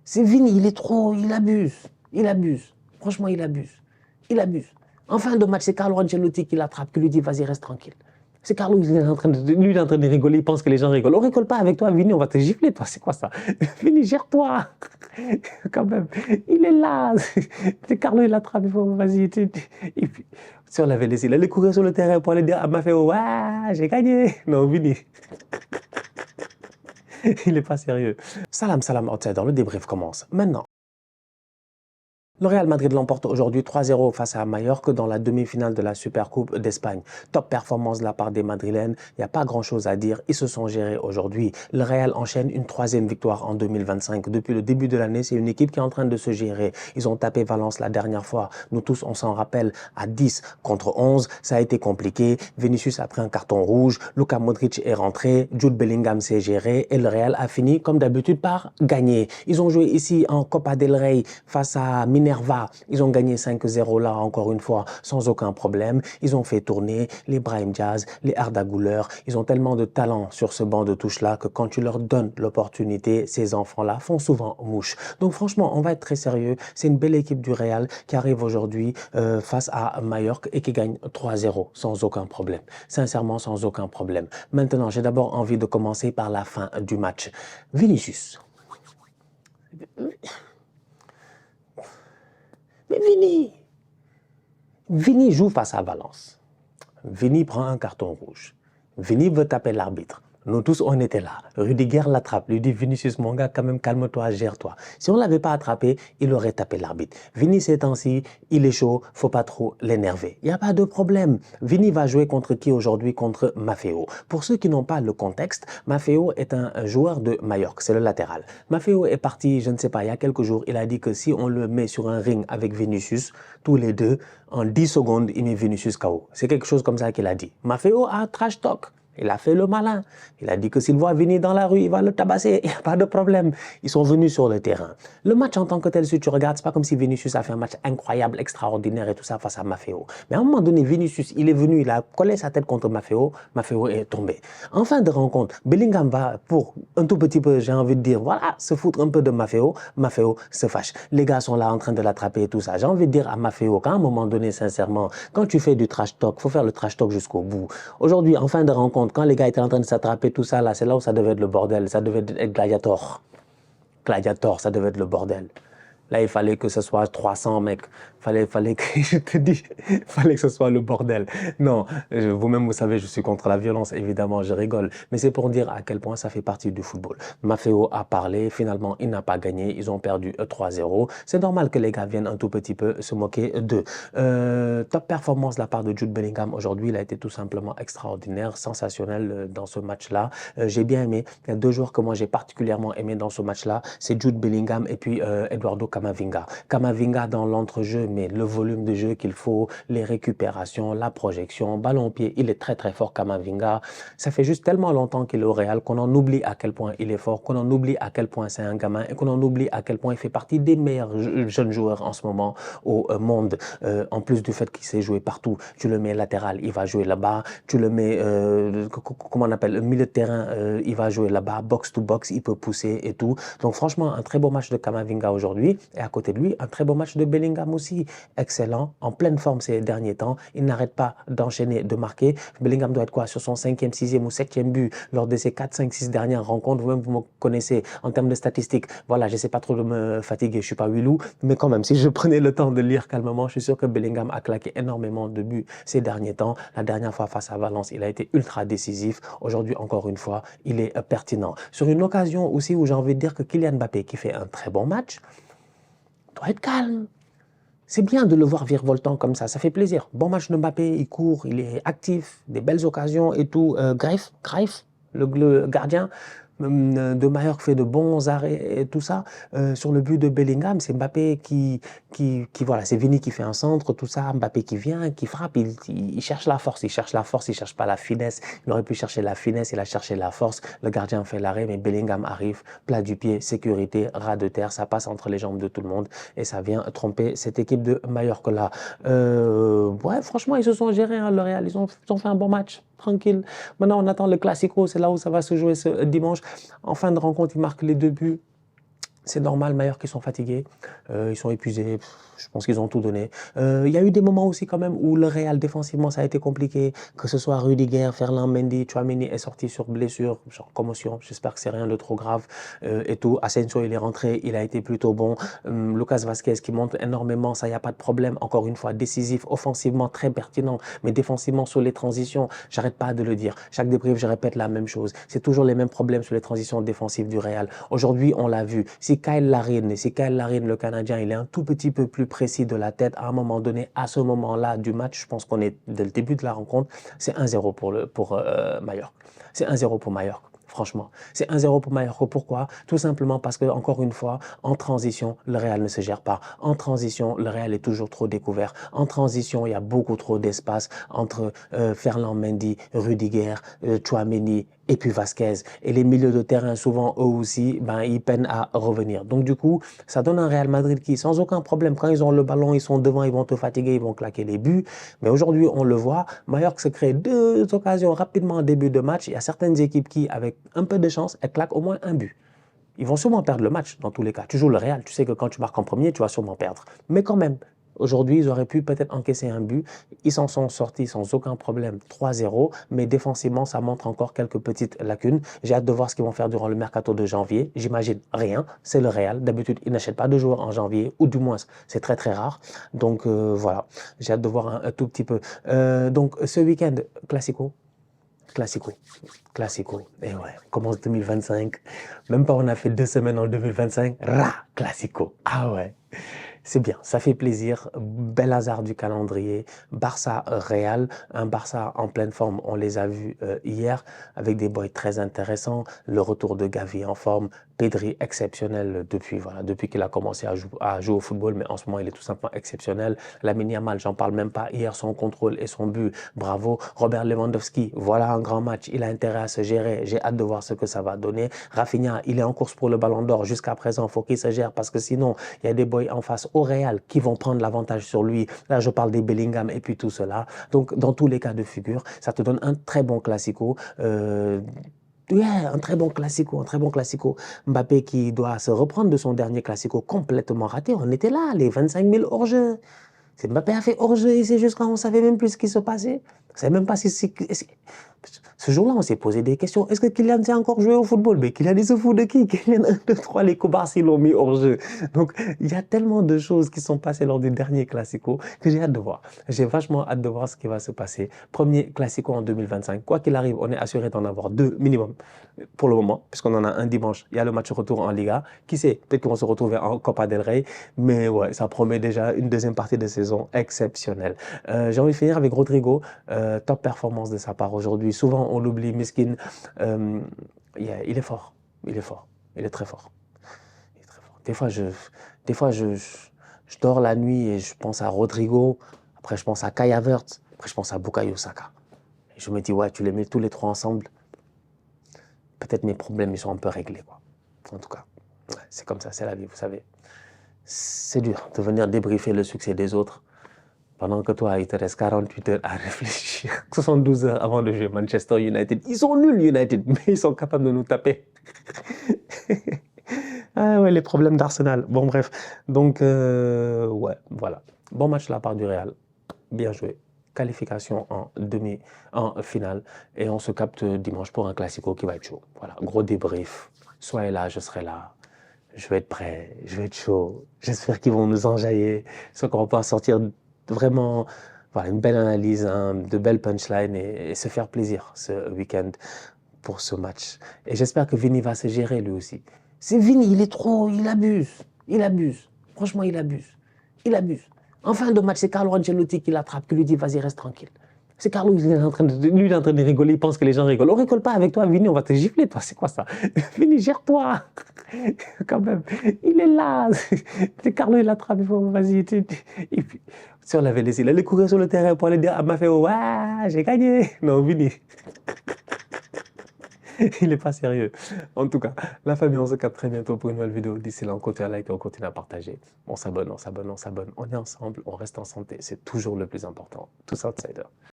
C'est Vini, il est trop, il abuse. Il abuse. Franchement, il abuse. Il abuse. En fin de match, c'est Carlo Ancelotti qui l'attrape, qui lui dit vas-y, reste tranquille. C'est Carlo, lui, il est en train de rigoler, il pense que les gens rigolent. On rigole pas avec toi, Vini, on va te gifler, toi. C'est quoi ça? Vini, gère-toi. Quand même, il est là. C'est Carlo, il l'attrape, il faut, vas-y. Et puis, si on l'avait laissé, il allait courir sur le terrain pour aller dire à Maffeo, ouais, j'ai gagné. Non, Vini. Il n'est pas sérieux. Salam, salam, outsider, le débrief commence maintenant. Le Real Madrid l'emporte aujourd'hui 3-0 face à Mallorca dans la demi-finale de la Supercoupe d'Espagne. Top performance de la part des Madrilènes, il n'y a pas grand-chose à dire, ils se sont gérés aujourd'hui. Le Real enchaîne une troisième victoire en 2025. Depuis le début de l'année, c'est une équipe qui est en train de se gérer. Ils ont tapé Valence la dernière fois, nous tous on s'en rappelle, à 10 contre 11, ça a été compliqué. Vinicius a pris un carton rouge, Luka Modric est rentré, Jude Bellingham s'est géré et le Real a fini comme d'habitude par gagner. Ils ont joué ici en Copa del Rey face à Minerva. Ils ont gagné 5-0 là, encore une fois, sans aucun problème. Ils ont fait tourner les Brahim Diaz, les Arda Güler. Ils ont tellement de talent sur ce banc de touche-là que quand tu leur donnes l'opportunité, ces enfants-là font souvent mouche. Donc franchement, on va être très sérieux. C'est une belle équipe du Real qui arrive aujourd'hui face à Mallorca et qui gagne 3-0 sans aucun problème. Sincèrement, sans aucun problème. Maintenant, j'ai d'abord envie de commencer par la fin du match. Vinicius. Mais Vini joue face à Valence. Vini prend un carton rouge. Vini veut taper l'arbitre. Nous tous, on était là. Rudiger l'attrape, lui dit Vinicius, mon gars, quand même, calme-toi, gère-toi. Si on ne l'avait pas attrapé, il aurait tapé l'arbitre. Vini, ces temps-ci, il est chaud, faut pas trop l'énerver. Il n'y a pas de problème. Vini va jouer contre qui aujourd'hui? Contre Maffeo. Pour ceux qui n'ont pas le contexte, Maffeo est un joueur de Mallorca, c'est le latéral. Maffeo est parti, je ne sais pas, il y a quelques jours, il a dit que si on le met sur un ring avec Vinicius, tous les deux, en 10 secondes, il met Vinicius KO. C'est quelque chose comme ça qu'il a dit. Maffeo a trash talk. Il a fait le malin. Il a dit que s'il voit venir dans la rue, il va le tabasser. Il n'y a pas de problème. Ils sont venus sur le terrain. Le match en tant que tel, si tu regardes, c'est pas comme si Vinicius a fait un match incroyable, extraordinaire et tout ça face à Maffeo. Mais à un moment donné, Vinicius, il est venu, il a collé sa tête contre Maffeo. Maffeo est tombé. En fin de rencontre, Bellingham va, pour un tout petit peu, j'ai envie de dire, voilà, se foutre un peu de Maffeo. Maffeo se fâche. Les gars sont là en train de l'attraper et tout ça. J'ai envie de dire à Maffeo qu'à un moment donné, sincèrement, quand tu fais du trash talk, faut faire le trash talk jusqu'au bout. Aujourd'hui, en fin de rencontre, quand les gars étaient en train de s'attraper, tout ça, là, c'est là où ça devait être le bordel. Ça devait être Gladiator. Gladiator, ça devait être le bordel. Là, il fallait que ce soit 300, mec. Fallait que, je te dis, fallait que ce soit le bordel. Non, vous-même, vous savez, je suis contre la violence, évidemment, je rigole. Mais c'est pour dire à quel point ça fait partie du football. Maffeo a parlé, finalement, il n'a pas gagné. Ils ont perdu 3-0. C'est normal que les gars viennent un tout petit peu se moquer d'eux. Top performance de la part de Jude Bellingham aujourd'hui. Il a été tout simplement extraordinaire, sensationnel dans ce match-là. J'ai bien aimé. Il y a deux joueurs que moi, j'ai particulièrement aimé dans ce match-là. C'est Jude Bellingham et puis Eduardo Camavinga. Camavinga dans l'entrejeu, mais le volume de jeu qu'il faut, les récupérations, la projection, ballon au pied, il est très très fort Camavinga. Ça fait juste tellement longtemps qu'il est au Real qu'on en oublie à quel point il est fort, qu'on en oublie à quel point c'est un gamin et qu'on en oublie à quel point il fait partie des meilleurs jeunes joueurs en ce moment au monde. En plus du fait qu'il sait jouer partout, tu le mets latéral, il va jouer là-bas, tu le mets, comment on appelle, milieu de terrain, il va jouer là-bas, box to box, il peut pousser et tout. Donc franchement, un très beau match de Camavinga aujourd'hui et à côté de lui, un très beau match de Bellingham aussi. Excellent, en pleine forme ces derniers temps. Il n'arrête pas d'enchaîner, de marquer. Bellingham doit être quoi sur son 5e, 6e ou 7e but lors de ses 4, 5, 6 dernières rencontres. Vous-même, vous me connaissez en termes de statistiques. Voilà, j'essaie pas trop de me fatiguer, je suis pas huilou, mais quand même, si je prenais le temps de lire calmement, je suis sûr que Bellingham a claqué énormément de buts ces derniers temps. La dernière fois face à Valence, il a été ultra décisif. Aujourd'hui, encore une fois, il est pertinent. Sur une occasion aussi où j'ai envie de dire que Kylian Mbappé, qui fait un très bon match, doit être calme. C'est bien de le voir virevoltant comme ça fait plaisir. Bon match de Mbappé, il court, il est actif, des belles occasions et tout. Greif, le gardien de Mallorca fait de bons arrêts et tout ça. Sur le but de Bellingham, c'est Mbappé voilà, c'est Vini qui fait un centre, tout ça. Mbappé qui vient, qui frappe, il cherche la force, il cherche pas la finesse. Il aurait pu chercher la finesse, il a cherché la force. Le gardien fait l'arrêt, mais Bellingham arrive, plat du pied, sécurité, ras de terre, ça passe entre les jambes de tout le monde et ça vient tromper cette équipe de Mallorca là. Ouais, franchement, ils se sont gérés, hein, le Real, ils ont fait un bon match. Tranquille. Maintenant, on attend le Classico, c'est là où ça va se jouer ce dimanche. En fin de rencontre, il marque les 2 buts. C'est normal, Mallorca, ils sont fatigués, ils sont épuisés, je pense qu'ils ont tout donné. Il y a eu des moments aussi quand même où le Real défensivement ça a été compliqué, que ce soit Rudiger, Ferland Mendy, Tchouaméni est sorti sur blessure, genre commotion, j'espère que c'est rien de trop grave et tout. Asensio il est rentré, il a été plutôt bon. Lucas Vasquez qui monte énormément, ça y a pas de problème. Encore une fois, décisif, offensivement très pertinent, mais défensivement sur les transitions, j'arrête pas de le dire. Chaque débrief, je répète la même chose. C'est toujours les mêmes problèmes sur les transitions défensives du Real. Aujourd'hui, on l'a vu. Si Kyle Larin, le Canadien, il est un tout petit peu plus précis de la tête, à un moment donné, à ce moment-là du match, je pense qu'on est dès le début de la rencontre, c'est 1-0 pour Mallorca. C'est 1-0 pour Mallorca. Franchement, c'est 1-0 pour Mallorca. Pourquoi? Tout simplement parce que, encore une fois, en transition, le Real ne se gère pas. En transition, le Real est toujours trop découvert. En transition, il y a beaucoup trop d'espace entre Ferland Mendy, Rudiger, Tchouaméni et puis Vasquez. Et les milieux de terrain, souvent, eux aussi, ben, ils peinent à revenir. Donc, du coup, ça donne un Real Madrid qui, sans aucun problème, quand ils ont le ballon, ils sont devant, ils vont te fatiguer, ils vont claquer les buts. Mais aujourd'hui, on le voit, Mallorca se crée 2 occasions rapidement en début de match. Il y a certaines équipes qui, avec un peu de chance, elles claquent au moins un but. Ils vont sûrement perdre le match dans tous les cas. Tu joues le Real, tu sais que quand tu marques en premier, tu vas sûrement perdre. Mais quand même, aujourd'hui, ils auraient pu peut-être encaisser un but. Ils s'en sont sortis sans aucun problème, 3-0. Mais défensivement, ça montre encore quelques petites lacunes. J'ai hâte de voir ce qu'ils vont faire durant le mercato de janvier. J'imagine rien. C'est le Real. D'habitude, ils n'achètent pas de joueurs en janvier, ou du moins, c'est très très rare. Donc voilà, j'ai hâte de voir un tout petit peu. Donc ce week-end, Classico. Classico. Classico. Et ouais, on commence 2025. Même pas on a fait 2 semaines en 2025. Classico. Ah ouais. C'est bien, ça fait plaisir. Bel hasard du calendrier. Barça-Real, un Barça en pleine forme. On les a vus hier avec des boys très intéressants. Le retour de Gavi en forme. Pedri exceptionnel depuis qu'il a commencé à jouer au football, mais en ce moment il est tout simplement exceptionnel. Lamine Yamal, j'en parle même pas. Hier son contrôle et son but, bravo. Robert Lewandowski, voilà un grand match. Il a intérêt à se gérer. J'ai hâte de voir ce que ça va donner. Rafinha, il est en course pour le Ballon d'Or jusqu'à présent. Faut qu'il se gère parce que sinon il y a des boys en face au Real qui vont prendre l'avantage sur lui. Là je parle des Bellingham et puis tout cela. Donc dans tous les cas de figure, ça te donne un très bon classico. Yeah, un très bon classico, un très bon classico. Mbappé qui doit se reprendre de son dernier classico complètement raté. On était là, les 25 000 hors-jeu. Mbappé a fait hors-jeu ici jusqu'à on ne savait même plus ce qui se passait. On ne savait même pas si. Ce jour-là, on s'est posé des questions. Est-ce que Kylian sait encore jouer au football? Mais Kylian, il se fout de qui? Kylian 1, 2, 3, les Kobarsi l'ont mis hors jeu. Donc, il y a tellement de choses qui sont passées lors du dernier Classico que j'ai hâte de voir. J'ai vachement hâte de voir ce qui va se passer. Premier Classico en 2025. Quoi qu'il arrive, on est assuré d'en avoir 2 minimum pour le moment, puisqu'on en a un dimanche. Il y a le match retour en Liga. Qui sait? Peut-être qu'ils vont se retrouver en Copa del Rey. Mais ouais, ça promet déjà une deuxième partie de saison exceptionnelle. J'ai envie de finir avec Rodrigo. Top performance de sa part aujourd'hui. Souvent, on l'oublie, Miskin. Il est fort. Il est fort. Il est très fort. Il est très fort. Des fois, je dors la nuit et je pense à Rodrigo. Après, je pense à Kai Havertz. Après, je pense à Bukayo Saka. Et je me dis, ouais, tu les mets tous les trois ensemble. Peut-être mes problèmes, ils sont un peu réglés, quoi. En tout cas, ouais, c'est comme ça, c'est la vie, vous savez. C'est dur de venir débriefer le succès des autres pendant que toi, il te reste 48 heures à réfléchir. 72 heures avant de jouer Manchester United. Ils sont nuls, United, mais ils sont capables de nous taper. Ah ouais, les problèmes d'Arsenal. Bon, bref. Donc, ouais, voilà. Bon match de la part du Real. Bien joué. Qualification en finale. Et on se capte dimanche pour un classico qui va être chaud. Voilà, gros débrief. Soyez là, je serai là. Je vais être prêt, je vais être chaud. J'espère qu'ils vont nous enjailler. J'espère qu'on va pouvoir sortir vraiment voilà, une belle analyse, hein, de belles punchlines et se faire plaisir ce week-end pour ce match. Et j'espère que Vini va se gérer lui aussi. C'est Vini, il est trop, il abuse. Il abuse. Franchement, il abuse. Il abuse. En fin de match, c'est Carlo Ancelotti qui l'attrape, qui lui dit vas-y, reste tranquille. C'est Carlo, lui, il est en train de rigoler, il pense que les gens rigolent. On rigole pas avec toi, Vini, on va te gifler, toi, c'est quoi ça? Vini, gère-toi. Quand même, il est là. C'est Carlo, il l'attrape, il faut, vas-y. Et puis, si on l'avait laissé, il allait courir sur le terrain pour aller dire à Maffeo, ouais, j'ai gagné. Non, Vini. Il n'est pas sérieux. En tout cas, la famille, on se capte très bientôt pour une nouvelle vidéo. D'ici là, on continue à liker, on continue à partager. On s'abonne, on s'abonne, on s'abonne. On est ensemble, on reste en santé. C'est toujours le plus important. Tous outsiders.